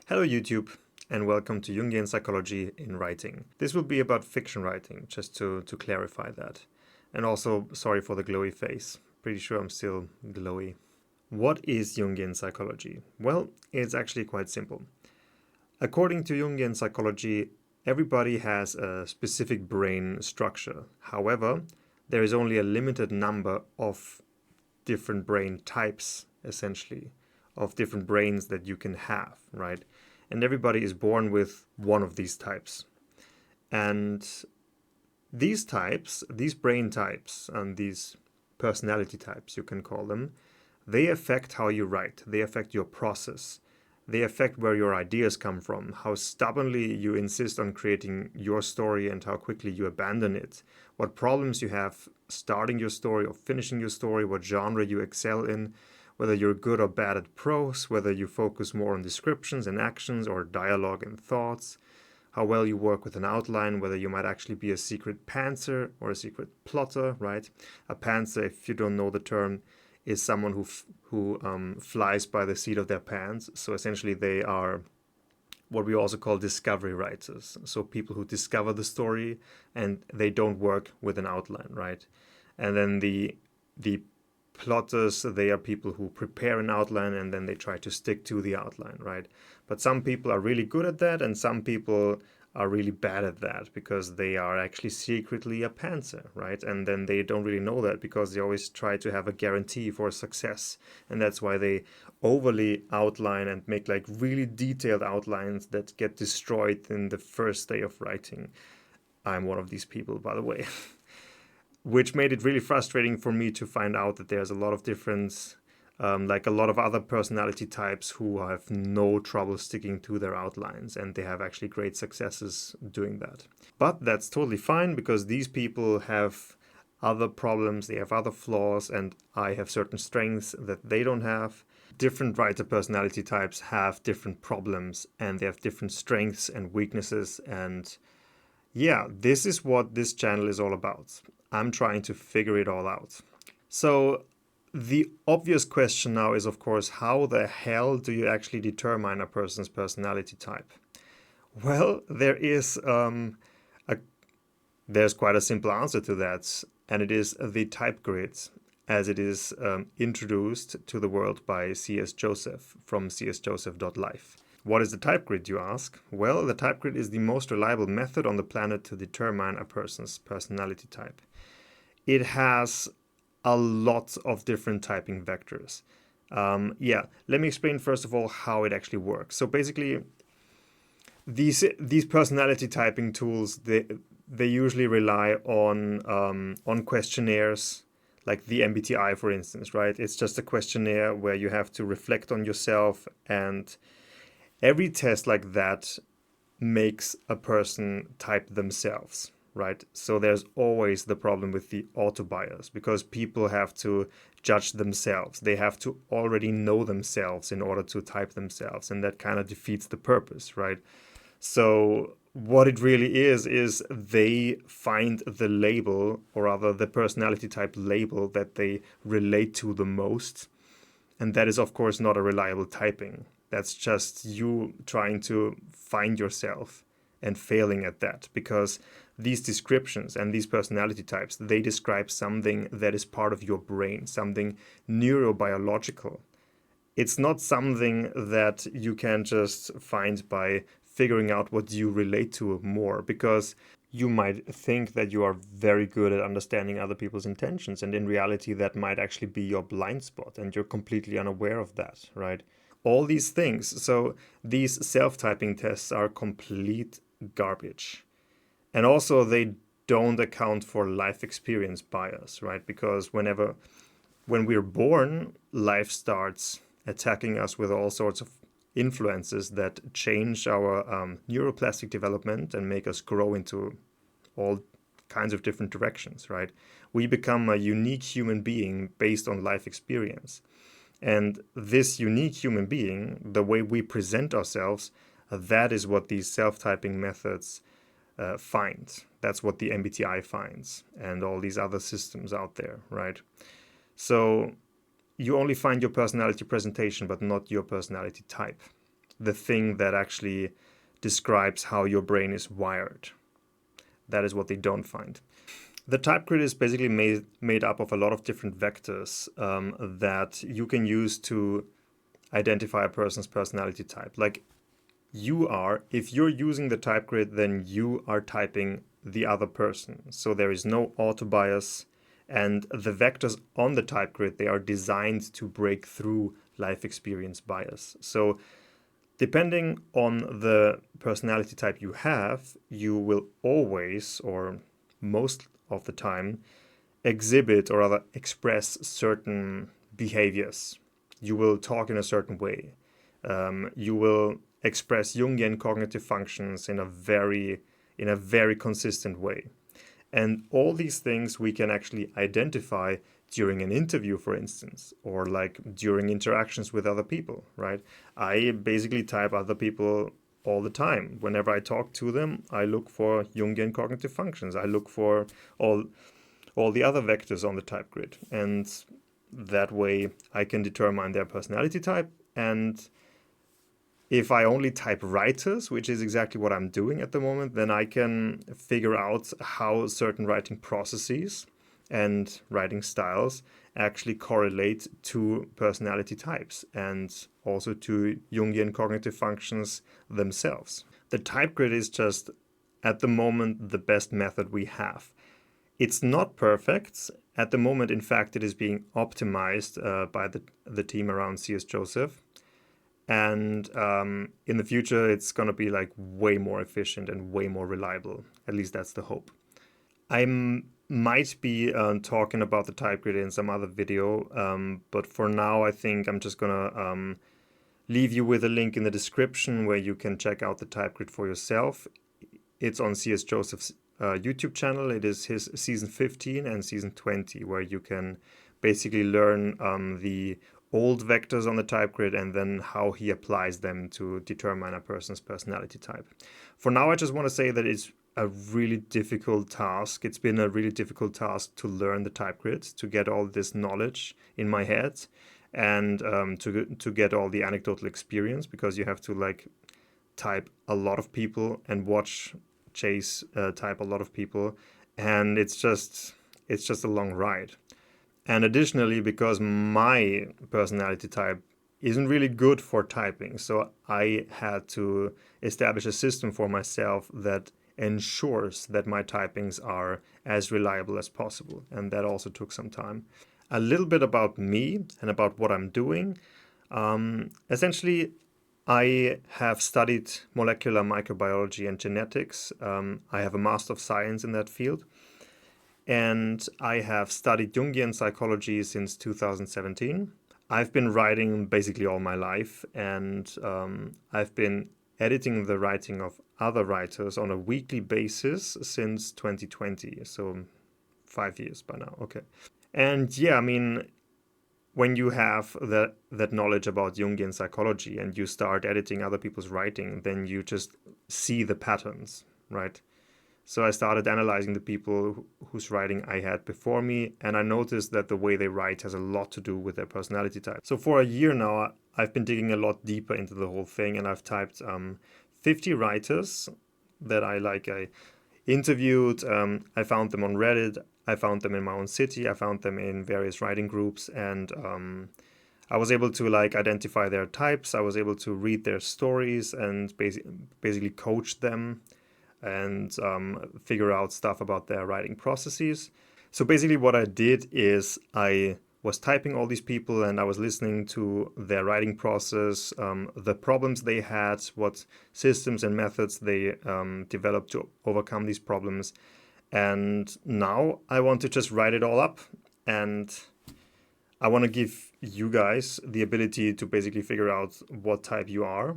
Hello YouTube, and welcome to Jungian Psychology in Writing. This will be about fiction writing, just to clarify that. And also, sorry for the glowy face. Pretty sure I'm still glowy. What is Jungian Psychology? Well, it's actually quite simple. According to Jungian Psychology, everybody has a specific brain structure. However, there is only a limited number of different brain types, essentially, of different brains that you can have, right? And everybody is born with one of these types. And these types, these brain types, and these personality types, you can call them, they affect how you write. They affect your process. They affect where your ideas come from, how stubbornly you insist on creating your story and how quickly you abandon it, what problems you have starting your story or finishing your story, what genre you excel in, whether you're good or bad at prose, whether you focus more on descriptions and actions or dialogue and thoughts, how well you work with an outline, whether you might actually be a secret pantser or a secret plotter, right? A pantser, if you don't know the term, is someone who flies by the seat of their pants. So essentially they are what we also call discovery writers. So people who discover the story and they don't work with an outline, right? And then the plotters, they are people who prepare an outline and then they try to stick to the outline, right? But some people are really good at that and some people are really bad at that because they are actually secretly a pantser, right? And then they don't really know that because they always try to have a guarantee for success. And that's why they overly outline and make like really detailed outlines that get destroyed in the first day of writing. I'm one of these people, by the way. Which made it really frustrating for me to find out that there's a lot of difference, like a lot of other personality types who have no trouble sticking to their outlines and they have actually great successes doing that. But that's totally fine because these people have other problems, they have other flaws, and I have certain strengths that they don't have. Different writer personality types have different problems and they have different strengths and weaknesses, and yeah, this is what this channel is all about. I'm trying to figure it all out. So the obvious question now is, of course, how the hell do you actually determine a person's personality type? Well, there's quite a simple answer to that, and it is the type grid, as it is introduced to the world by C.S. Joseph from csjoseph.life. What is the type grid, you ask? Well, the type grid is the most reliable method on the planet to determine a person's personality type. It has a lot of different typing vectors. Let me explain first of all how it actually works. So basically, these personality typing tools, they usually rely on questionnaires, like the MBTI, for instance, right? It's just a questionnaire where you have to reflect on yourself, and every test like that makes a person type themselves, right? So there's always the problem with the auto bias because people have to judge themselves. They have to already know themselves in order to type themselves, and that kind of defeats the purpose, right? So what it really is they find the label, or rather the personality type label that they relate to the most, and that is of course not a reliable typing. That's just you trying to find yourself and failing at that, because these descriptions and these personality types, they describe something that is part of your brain, something neurobiological. It's not something that you can just find by figuring out what you relate to more, because you might think that you are very good at understanding other people's intentions, and in reality that might actually be your blind spot and you're completely unaware of that, right? All these things. So these self-typing tests are complete garbage. And also they don't account for life experience bias, right? Because when we're born, life starts attacking us with all sorts of influences that change our neuroplastic development and make us grow into all kinds of different directions, right? We become a unique human being based on life experience. And this unique human being, the way we present ourselves, that is what these self-typing methods find. That's what the MBTI finds and all these other systems out there, right? So you only find your personality presentation, but not your personality type. the thing that actually describes how your brain is wired. That is what they don't find. The type grid is basically made up of a lot of different vectors that you can use to identify a person's personality type. Like if you're using the type grid, then you are typing the other person. So there is no auto bias, and the vectors on the type grid, they are designed to break through life experience bias. So depending on the personality type you have, you will always, or most of the time, exhibit or rather express certain behaviors. You will talk in a certain way. You will express Jungian cognitive functions in a very consistent way. And all these things we can actually identify during an interview, for instance, or like during interactions with other people, right? I basically type other people all the time. Whenever I talk to them, I look for Jungian cognitive functions. I look for all the other vectors on the type grid. And that way I can determine their personality type. And if I only type writers, which is exactly what I'm doing at the moment, then I can figure out how certain writing processes and writing styles actually correlate to personality types and also to Jungian cognitive functions themselves. The type grid is just, at the moment, the best method we have. It's not perfect. At the moment, in fact, it is being optimized by the team around C.S. Joseph. And in the future, it's going to be like way more efficient and way more reliable. At least that's the hope. I might be talking about the type grid in some other video, but for now, I think I'm just going to leave you with a link in the description where you can check out the type grid for yourself. It's on C.S. Joseph's YouTube channel. It is his season 15 and season 20, where you can basically learn the old vectors on the type grid and then how he applies them to determine a person's personality type. For now, I just want to say that it's a really difficult task. It's been a really difficult task to learn the type grid, to get all this knowledge in my head, and to get all the anecdotal experience, because you have to like type a lot of people and watch Chase type a lot of people, and it's just a long ride. And additionally, because my personality type isn't really good for typing, so I had to establish a system for myself that ensures that my typings are as reliable as possible. And that also took some time. A little bit about me and about what I'm doing. Essentially, I have studied molecular microbiology and genetics. I have a Master of Science in that field. And I have studied Jungian psychology since 2017. I've been writing basically all my life, and I've been editing the writing of other writers on a weekly basis since 2020, so 5 years by now. Okay. And yeah, I mean, when you have that knowledge about Jungian psychology and you start editing other people's writing, then you just see the patterns, right? So I started analyzing the people whose writing I had before me, and I noticed that the way they write has a lot to do with their personality type. So for a year now, I've been digging a lot deeper into the whole thing, and I've typed 50 writers that I interviewed. I found them on Reddit. I found them in my own city. I found them in various writing groups, and I was able to identify their types. I was able to read their stories and basically coach them and figure out stuff about their writing processes. So basically what I did is I was typing all these people and I was listening to their writing process, the problems they had, what systems and methods they developed to overcome these problems. And now I want to just write it all up, and I want to give you guys the ability to basically figure out what type you are.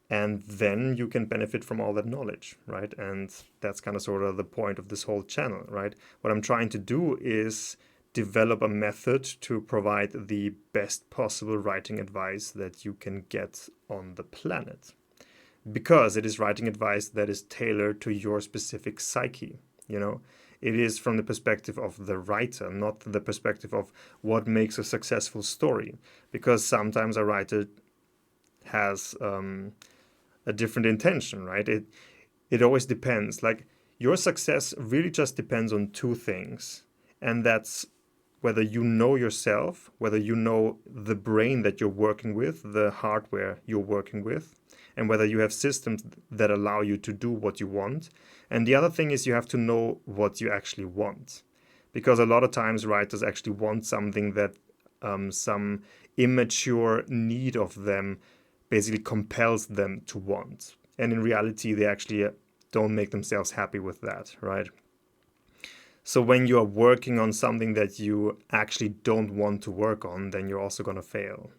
And then you can benefit from all that knowledge, right? And that's kind of sort of the point of this whole channel, right? What I'm trying to do is develop a method to provide the best possible writing advice that you can get on the planet. Because it is writing advice that is tailored to your specific psyche, you know? It is from the perspective of the writer, not the perspective of what makes a successful story. Because sometimes a writer has a different intention, right? It always depends. Like, your success really just depends on two things, and that's whether you know yourself, whether you know the brain that you're working with, the hardware you're working with, and whether you have systems that allow you to do what you want. And the other thing is you have to know what you actually want. Because a lot of times writers actually want something that some immature need of them basically compels them to want. And in reality, they actually don't make themselves happy with that, right? So when you are working on something that you actually don't want to work on, then you're also going to fail.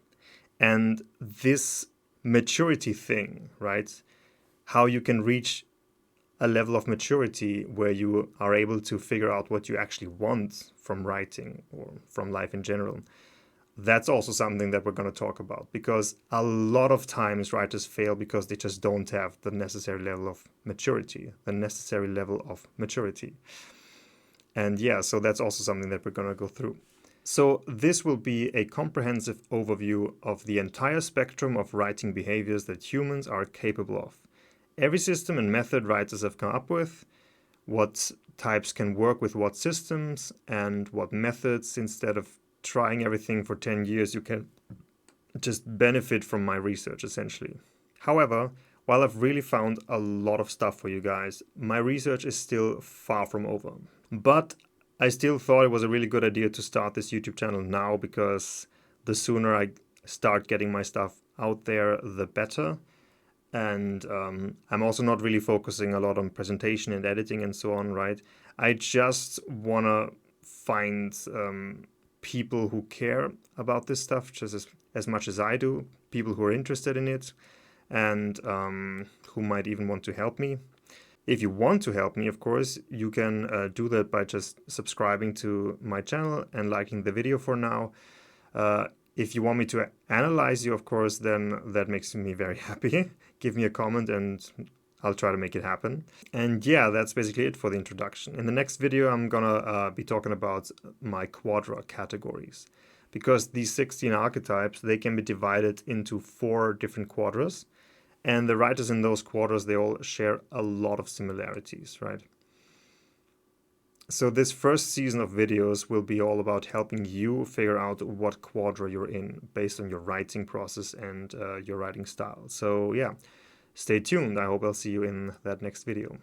And this maturity thing, right? How you can reach a level of maturity where you are able to figure out what you actually want from writing or from life in general. That's also something that we're going to talk about, because a lot of times writers fail because they just don't have the necessary level of maturity, And yeah, so that's also something that we're going to go through. So this will be a comprehensive overview of the entire spectrum of writing behaviors that humans are capable of. Every system and method writers have come up with, what types can work with what systems, and what methods. Instead of trying everything for 10 years, you can just benefit from my research, essentially. However, while I've really found a lot of stuff for you guys, my research is still far from over. But I still thought it was a really good idea to start this YouTube channel now, because the sooner I start getting my stuff out there, the better. And I'm also not really focusing a lot on presentation and editing and so on, right? I just want to find people who care about this stuff just as much as I do, people who are interested in it, and who might even want to help me. If you want to help me, of course, you can do that by just subscribing to my channel and liking the video for now. If you want me to analyze you, of course, then that makes me very happy. Give me a comment and I'll try to make it happen. And yeah, that's basically it for the introduction. In the next video, I'm gonna be talking about my quadra categories, because these 16 archetypes, they can be divided into 4 different quadras. And the writers in those quadras, they all share a lot of similarities, right? So this first season of videos will be all about helping you figure out what quadra you're in based on your writing process and your writing style. So yeah, stay tuned. I hope I'll see you in that next video.